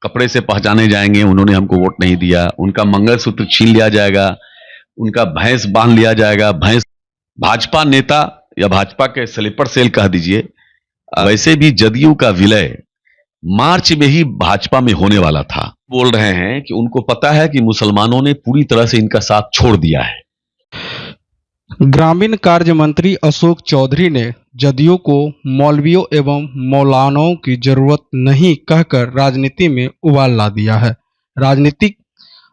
कपड़े से पहचाने जाएंगे, उन्होंने हमको वोट नहीं दिया, उनका मंगलसूत्र छीन लिया जाएगा, उनका भैंस बांध लिया जाएगा। भैंस भाजपा नेता या भाजपा के स्लीपर सेल कह दीजिए। वैसे भी जदयू का विलय मार्च में ही भाजपा में होने वाला था। बोल रहे हैं कि उनको पता है कि मुसलमानों ने पूरी तरह से इनका साथ छोड़ दिया है। ग्रामीण कार्य मंत्री अशोक चौधरी ने जदयू को मौलवियों एवं मौलानाओं की जरूरत नहीं कहकर राजनीति में उबाल ला दिया है। राजनीतिक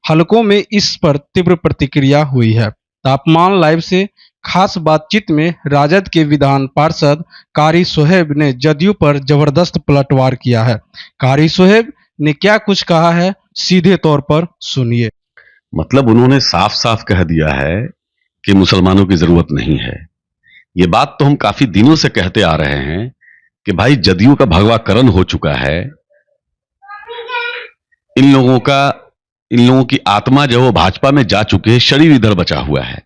हलकों में इस पर तीव्र प्रतिक्रिया हुई है। तापमान लाइव से खास बातचीत में राजद के विधान पार्षद कारी सोहेब ने जदयू पर जबरदस्त पलटवार किया है। कारी सोहेब ने क्या कुछ कहा है, सीधे तौर पर सुनिए। मतलब उन्होंने साफ साफ कह दिया है कि मुसलमानों की जरूरत नहीं है। ये बात तो हम काफी दिनों से कहते आ रहे हैं कि भाई जदयू का भगवाकरण हो चुका है। इन लोगों की आत्मा जो वो भाजपा में जा चुके हैं, शरीर इधर बचा हुआ है।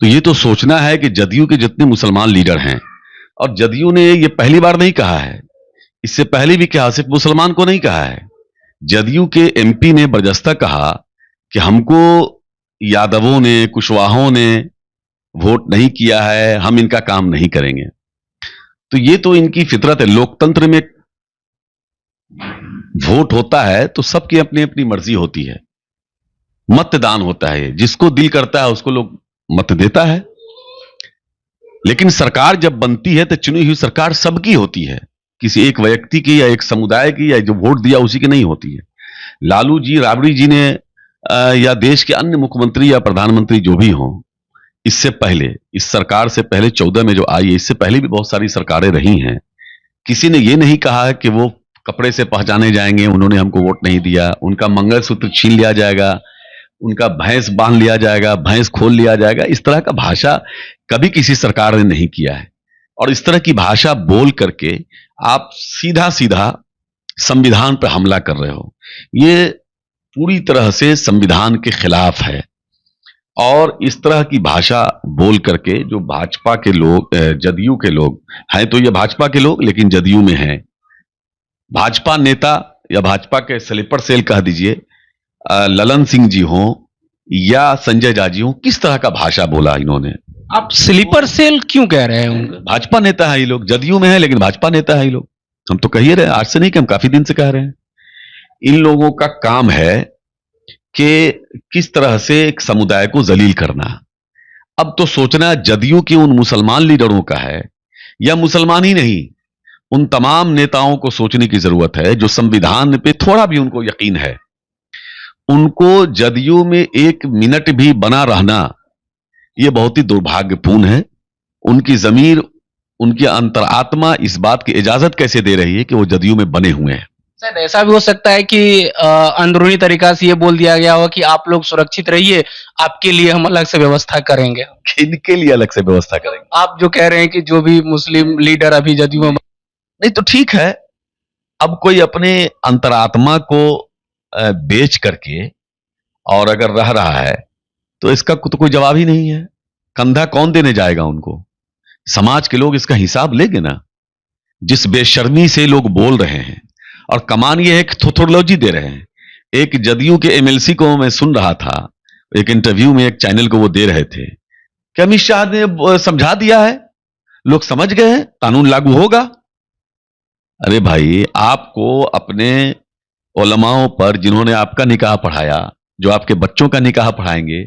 तो ये तो सोचना है कि जदयू के जितने मुसलमान लीडर हैं, और जदयू ने ये पहली बार नहीं कहा है, इससे पहले भी कहा, सिर्फ मुसलमान को नहीं कहा है। जदयू के एमपी ने बरजस्ता कहा कि हमको यादवों ने, कुशवाहों ने वोट नहीं किया है, हम इनका काम नहीं करेंगे। तो ये तो इनकी फितरत है। लोकतंत्र में वोट होता है तो सबकी अपनी अपनी मर्जी होती है, मतदान होता है, जिसको दिल करता है उसको लोग मत देता है। लेकिन सरकार जब बनती है तो चुनी हुई सरकार सबकी होती है, किसी एक व्यक्ति की या एक समुदाय की या जो वोट दिया उसी की नहीं होती है। लालू जी, राबड़ी जी ने या देश के अन्य मुख्यमंत्री या प्रधानमंत्री जो भी हों, इससे पहले, इस सरकार से पहले 14 में जो आई है, इससे पहले भी बहुत सारी सरकारें रही हैं। किसी ने ये नहीं कहा है कि वो कपड़े से पहचाने जाएंगे, उन्होंने हमको वोट नहीं दिया, उनका मंगलसूत्र छीन लिया जाएगा, उनका भैंस बांध लिया जाएगा, भैंस खोल लिया जाएगा। इस तरह का भाषा कभी किसी सरकार ने नहीं किया है। और इस तरह की भाषा बोल करके आप सीधा सीधा संविधान पर हमला कर रहे हो। ये पूरी तरह से संविधान के खिलाफ है। और इस तरह की भाषा बोल करके जो भाजपा के लोग, जदयू के लोग हैं, तो ये भाजपा के लोग लेकिन जदयू में हैं, भाजपा नेता या भाजपा के स्लीपर सेल कह दीजिए, ललन सिंह जी हों या संजय झा जी हों, किस तरह का भाषा बोला इन्होंने। आप स्लीपर सेल क्यों कह रहे हैं उनका? भाजपा नेता है ये लोग, जदयू में है लेकिन भाजपा नेता है ये लोग। हम तो कह ही रहे हैं, आज से नहीं कि हम काफी दिन से कह रहे हैं। इन लोगों का काम है कि किस तरह से एक समुदाय को जलील करना। अब तो सोचना जदयू के उन मुसलमान लीडरों का है, या मुसलमान ही नहीं, उन तमाम नेताओं को सोचने की जरूरत है जो संविधान पे थोड़ा भी उनको यकीन है। उनको जदयू में एक मिनट भी बना रहना यह बहुत ही दुर्भाग्यपूर्ण है। उनकी जमीर, उनकी अंतरात्मा इस बात की इजाजत कैसे दे रही है कि वो जदयू में बने हुए हैं। शायद ऐसा भी हो सकता है कि अंदरूनी तरीका से ये बोल दिया गया हो कि आप लोग सुरक्षित रहिए, आपके लिए हम अलग से व्यवस्था करेंगे। किनके लिए अलग से व्यवस्था करेंगे? आप जो कह रहे हैं कि जो भी मुस्लिम लीडर अभी जदयू में, नहीं तो ठीक है। अब कोई अपने अंतरात्मा को बेच करके और अगर रह रहा है तो इसका तो कोई जवाब ही नहीं है। कंधा कौन देने जाएगा उनको? समाज के लोग इसका हिसाब लेंगे ना। जिस बेशर्मी से लोग बोल रहे हैं, और कमान ये है कि थोथोलॉजी दे रहे हैं। एक जदयू के एमएलसी को मैं सुन रहा था, एक इंटरव्यू में एक चैनल को वो दे रहे थे कि अमित शाह ने समझा दिया है, लोग समझ गए हैं, कानून लागू होगा। अरे भाई, आपको अपने उलमाओं पर, जिन्होंने आपका निकाह पढ़ाया, जो आपके बच्चों का निकाह पढ़ाएंगे,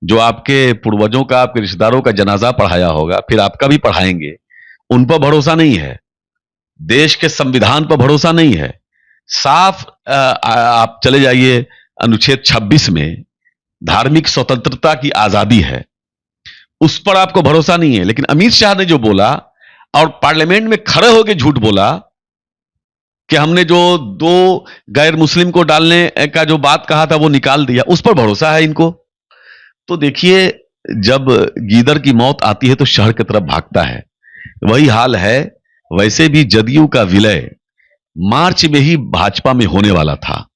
जो आपके पूर्वजों का, आपके रिश्तेदारों का जनाजा पढ़ाया होगा, फिर आपका भी पढ़ाएंगे, उन पर भरोसा नहीं है। देश के संविधान पर भरोसा नहीं है। साफ आप चले जाइए, अनुच्छेद 26 में धार्मिक स्वतंत्रता की आजादी है, उस पर आपको भरोसा नहीं है। लेकिन अमित शाह ने जो बोला और पार्लियामेंट में खड़े होकर झूठ बोला कि हमने जो 2 गैर मुस्लिम को डालने का जो बात कहा था वो निकाल दिया, उस पर भरोसा है इनको। तो देखिए, जब गीदड़ की मौत आती है तो शहर की तरफ भागता है, वही हाल है। वैसे भी जदयू का विलय मार्च में ही भाजपा में होने वाला था,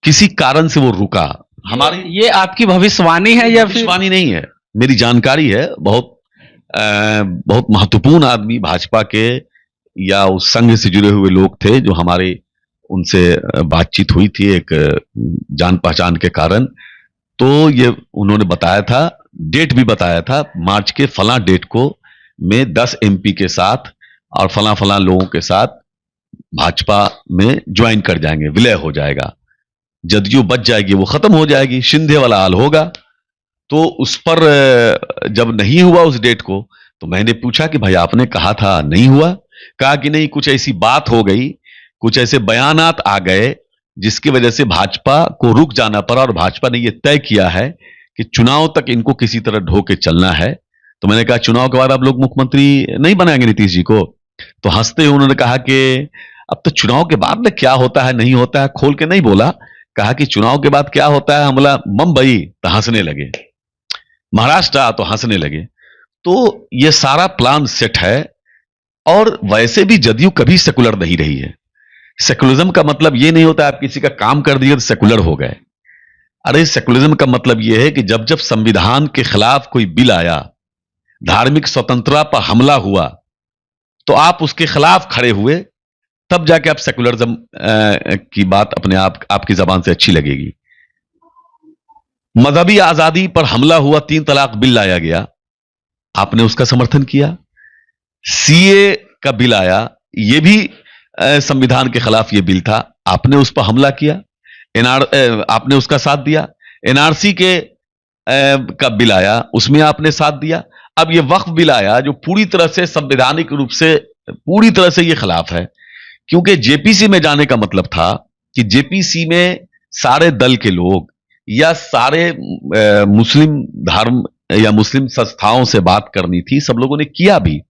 किसी कारण से वो रुका। हमारी ये आपकी भविष्यवाणी है या भविष्यवाणी नहीं है, मेरी जानकारी है। बहुत महत्वपूर्ण आदमी भाजपा के या उस संघ से जुड़े हुए लोग थे जो हमारे उनसे बातचीत हुई थी एक जान पहचान के कारण। तो ये उन्होंने बताया था, डेट भी बताया था, मार्च के फला डेट को मैं 10 MP के साथ और फला फला लोगों के साथ भाजपा में ज्वाइन कर जाएंगे, विलय हो जाएगा, जदयू बच जाएगी, वो खत्म हो जाएगी, शिंदे वाला हाल होगा। तो उस पर जब नहीं हुआ उस डेट को, तो मैंने पूछा कि भाई आपने कहा था, नहीं हुआ? कहा कि नहीं, कुछ ऐसी बात हो गई, कुछ ऐसे बयानात आ गए जिसकी वजह से भाजपा को रुक जाना पड़ा और भाजपा ने यह तय किया है कि चुनाव तक इनको किसी तरह ढो के चलना है। तो मैंने कहा चुनाव के बाद आप लोग मुख्यमंत्री नहीं बनाएंगे नीतीश जी को? तो हंसते हुए उन्होंने कहा कि अब तो चुनाव के बाद में क्या होता है नहीं होता है खोल के नहीं बोला। कहा कि चुनाव के बाद क्या होता है, हम बोला मुंबई, तो हंसने लगे, महाराष्ट्र तो हंसने लगे। तो ये सारा प्लान सेट है। और वैसे भी जदयू कभी सेकुलर नहीं रही है। सेकुलरिज्म का मतलब ये नहीं होता आप किसी का काम कर दिए तो सेकुलर हो गए। अरे सेकुलरिज्म का मतलब यह है कि जब जब संविधान के खिलाफ कोई बिल आया, धार्मिक स्वतंत्रता पर हमला हुआ, तो आप उसके खिलाफ खड़े हुए, तब जाके आप सेकुलरिज्म की बात अपने आप आपकी जबान से अच्छी लगेगी। मजहबी आजादी पर हमला हुआ, 3 तलाक बिल लाया गया, आपने उसका समर्थन किया। सीए का बिल आया, यह भी संविधान के खिलाफ यह बिल था, आपने उस पर हमला किया, आपने उसका साथ दिया। एनआरसी के का बिल आया, उसमें आपने साथ दिया। अब यह वक्फ बिल आया जो पूरी तरह से संवैधानिक रूप से पूरी तरह से यह खिलाफ है, क्योंकि जेपीसी में जाने का मतलब था कि जेपीसी में सारे दल के लोग या सारे मुस्लिम धर्म या मुस्लिम संस्थाओं से बात करनी थी। सब लोगों ने किया भी,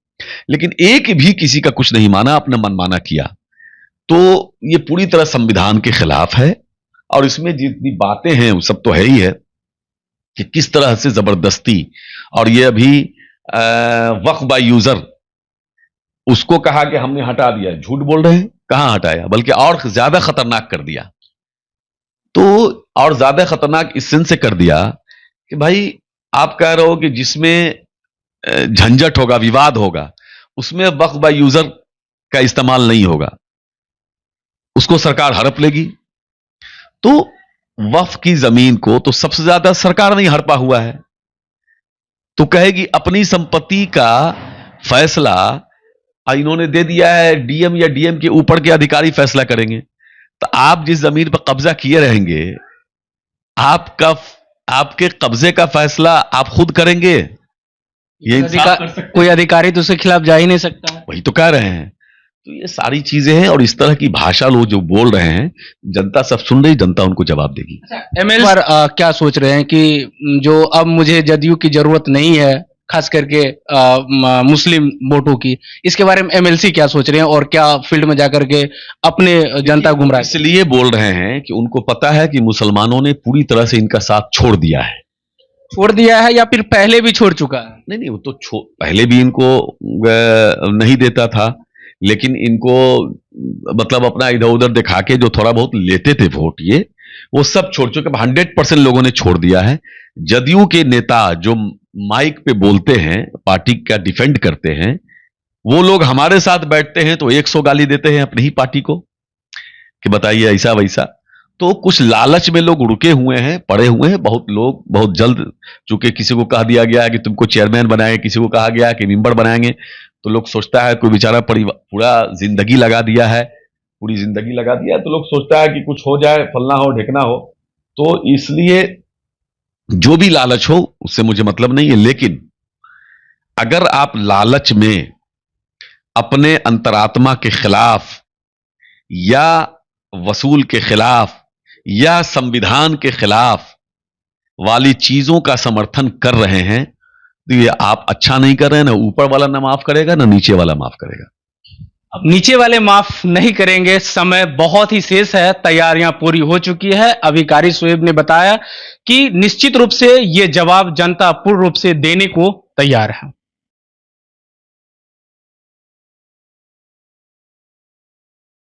लेकिन एक भी किसी का कुछ नहीं माना, अपना मनमाना किया। तो ये पूरी तरह संविधान के खिलाफ है। और इसमें जितनी बातें हैं वो सब तो है ही है कि किस तरह से जबरदस्ती, और ये अभी वक्फ बाय यूजर, उसको कहा कि हमने हटा दिया, झूठ बोल रहे हैं, कहां हटाया, बल्कि और ज्यादा खतरनाक कर दिया। तो और ज्यादा खतरनाक इस सेंस से कर दिया कि भाई आप कह रहे हो कि जिसमें झंझट होगा, विवाद होगा, उसमें वक्फ बाय यूजर का इस्तेमाल नहीं होगा, उसको सरकार हड़प लेगी। तो वक्फ की जमीन को तो सबसे ज्यादा सरकार नहीं हड़पा हुआ है, तो कहेगी अपनी संपत्ति का फैसला इन्होंने दे दिया है, डीएम या डीएम के ऊपर के अधिकारी फैसला करेंगे। तो आप जिस जमीन पर कब्जा किए रहेंगे, आपके कब्जे का फैसला आप खुद करेंगे, ये इंसाफ कर सकते? कोई अधिकारी तो उसके खिलाफ जा ही नहीं सकता। वही तो कह रहे हैं। तो ये सारी चीजें हैं, और इस तरह की भाषा लोग जो बोल रहे हैं, जनता सब सुन रही, जनता उनको जवाब देगी। एमएलसी पर क्या सोच रहे हैं कि जो अब मुझे जदयू की जरूरत नहीं है, खास करके मुस्लिम वोटों की, इसके बारे में एमएलसी क्या सोच रहे हैं और क्या फील्ड में जाकर के अपने जनता गुमराह? इसलिए बोल रहे हैं कि उनको पता है कि मुसलमानों ने पूरी तरह से इनका साथ छोड़ दिया है या फिर पहले भी छोड़ चुका है? नहीं, वो तो पहले भी इनको नहीं देता था, लेकिन इनको मतलब अपना इधर उधर दिखा के जो थोड़ा बहुत लेते थे वोट, ये वो सब छोड़ चुके। 100% लोगों ने छोड़ दिया है। जदयू के नेता जो माइक पे बोलते हैं, पार्टी का डिफेंड करते हैं, वो लोग हमारे साथ बैठते हैं तो 100 गाली देते हैं अपनी ही पार्टी को कि बताइए ऐसा वैसा। तो कुछ लालच में लोग रुके हुए हैं, पड़े हुए हैं। बहुत लोग बहुत जल्द, चूंकि किसी को कह दिया गया है कि तुमको चेयरमैन बनाएंगे, किसी को कहा गया है कि मेंबर बनाएंगे, तो लोग सोचता है कोई बेचारा पूरा जिंदगी लगा दिया है, पूरी जिंदगी लगा दिया है, तो लोग सोचता है कि कुछ हो जाए, फलना हो ढेकना हो। तो इसलिए जो भी लालच हो उससे मुझे मतलब नहीं है, लेकिन अगर आप लालच में अपने अंतरात्मा के खिलाफ या वसूल के खिलाफ या संविधान के खिलाफ वाली चीजों का समर्थन कर रहे हैं, तो ये आप अच्छा नहीं कर रहे हैं। ना ऊपर वाला ना माफ करेगा, ना नीचे वाला माफ करेगा। अब नीचे वाले माफ नहीं करेंगे, समय बहुत ही शेष है, तैयारियां पूरी हो चुकी है। अभी कारी शोएब ने बताया कि निश्चित रूप से ये जवाब जनता पूर्ण रूप से देने को तैयार है।